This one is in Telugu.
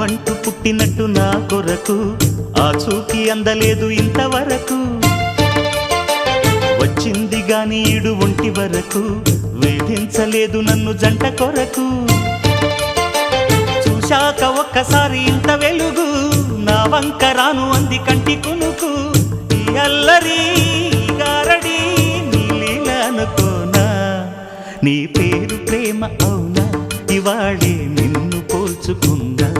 నావంటూ పుట్టినట్టు నా కొరకు ఆ చూకి అందలేదు ఇంతవరకు. వచ్చింది గాని ఈడు ఒంటి వరకు వేధించలేదు నన్ను జంట కొరకు. చూశాక ఒక్కసారి ఇంత వెలుగు నా వంక రాను అంది కంటి కునుకు. ఈ అల్లరి గారడి నీ లీల అనుకోనా, నీ పేరు ప్రేమ అవునా, ఇవాళే నిన్ను పోల్చుకున్నా.